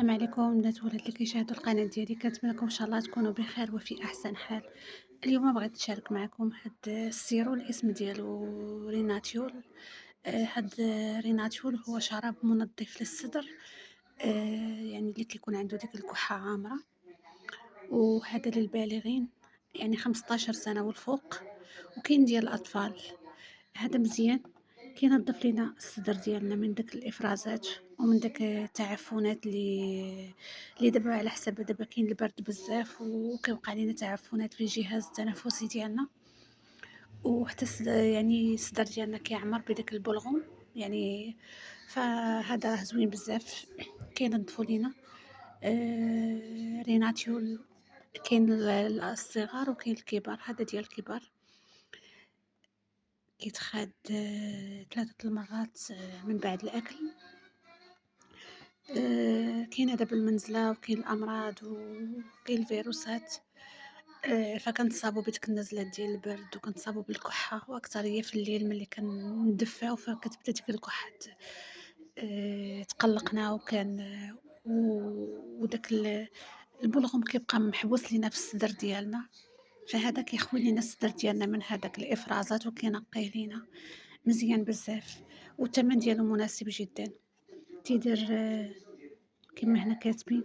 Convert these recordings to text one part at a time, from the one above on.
السلام عليكم البنات ولاد اللي كيشاهدوا القناة ديالي، كنتمنىكم ان شاء الله تكونوا بخير وفي احسن حال. اليوم بغيت نشارك معكم هاد السيرو، الاسم ديالو ريناتيول. هاد ريناتيول هو شراب منظف للصدر، يعني اللي كيكون عنده ديك الكحة عامرة، وهذا للبالغين يعني 15 سنة والفوق، وكاين ديال الأطفال. هذا مزيان، كينظف لينا الصدر ديالنا من داك الإفرازات ومن داك التعفنات اللي دابا على حساب دابا كاين البرد بزاف وكيوقع لينا تعفنات في الجهاز التنفسي ديالنا، وحتى يعني الصدر ديالنا كيعمر بداك البلغم يعني. فهذا راه زوين بزاف، كينظفوا لينا. ريناتيول كاين الصغار وكاين الكبار. هذا ديال الكبار، كيتخاد 3 المرات من بعد الأكل. كاين هذا بالمنزلة وكاين الأمراض وكاين الفيروسات، فكنتصابوا بديك النزلات ديال البرد وكنتصابوا بالكحة، وأكترية في الليل ملي كندفاو فكتبدا ديك الكحة تقلقنا، وداك البلغم كيبقى محبوس لينا في الصدر ديالنا، فهذا كيخوي لينا الصدر ديالنا من هذاك الإفرازات وكينقيه لينا مزيان بزاف، والثمن ديالو مناسب جدًا. تيدير كما هنا كاتبين،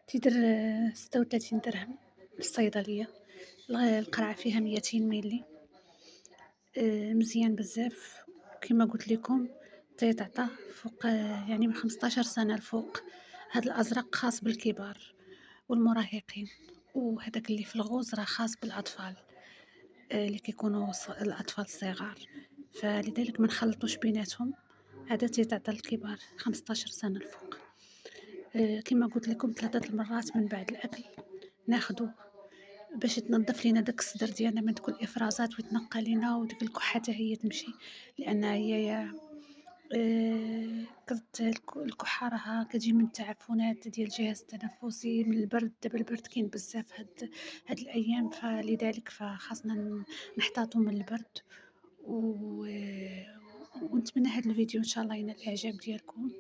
تيدير 36 درهم بالصيدلية. القرعة فيها 200 مللي. مزيان بزاف، كما قلت لكم تيتعطى فوق يعني من 15 سنة الفوق. هاد الأزرق خاص بالكبار والمراهقين، وهداك اللي في الغوز راه خاص بالأطفال، اللي كيكونوا الأطفال الصغار، فلذلك ما نخلطوش بيناتهم. هذا تيتعطى للكبار 15 سنة الفوق. كما قلت لكم 3 المرات من بعد الأكل ناخدو، باش تنظف لينا داك الصدر ديالنا من دوك الإفرازات ويتنقى لينا، وديك الكحة حتى هي تمشي، لأن هي الكحة راها كتجي من التعفنات ديال الجهاز التنفسي، من البرد. دابا البرد كاين بزاف هاد الأيام، فلذلك فخاصنا نحتاطوا من البرد. و ونتمنى هاد الفيديو إن شاء الله ينال الإعجاب ديالكم،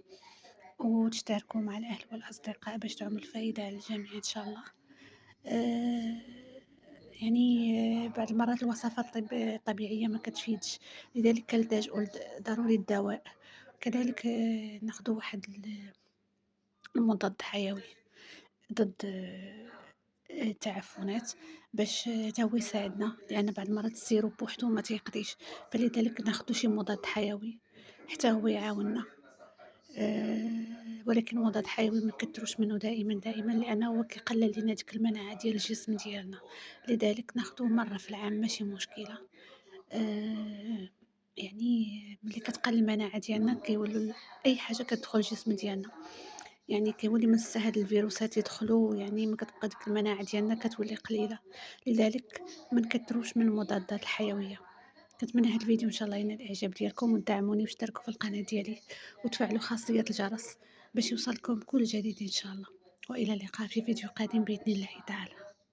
وتشتركوا مع الأهل والأصدقاء باش تعم الفايدة على الجميع إن شاء الله. آآ يعني بعض المرات الوصفات الطبيعية ما كتفيدش، لذلك كنلتجئوا ضروري الدواء. كذلك ناخدو واحد المضاد حيوي ضد التعفنات، باش حتى هو يساعدنا، لأن بعض المرات السيروب بوحدو ما تيقضيش، فلذلك ناخدو شي مضاد حيوي حتى هو يعاوننا. ولكن مضاد حيوي ما نكتروش منه دائمًا، لأنه هو كيقلل لينا ديك المناعة ديال الجسم ديالنا، لذلك ناخدوه مرة في العام ماشي مشكلة. يعني ملي كتقل المناعة ديالنا كيولوا أي حاجة كتدخل الجسم ديالنا، يعني كيولي من السهل الفيروسات يدخلوا، يعني ما كتبقى ديك المناعة ديالنا كتولي قليلة، لذلك ما نكتروش من المضادات الحيوية. كنتمنى هاد الفيديو إن شاء الله ينال الإعجاب ديالكم، وتدعموني واشتركوا في القناة ديالي وتفعلوا خاصية الجرس باش يوصلكم كل جديد إن شاء الله. وإلى اللقاء في فيديو قادم بإذن الله تعالى.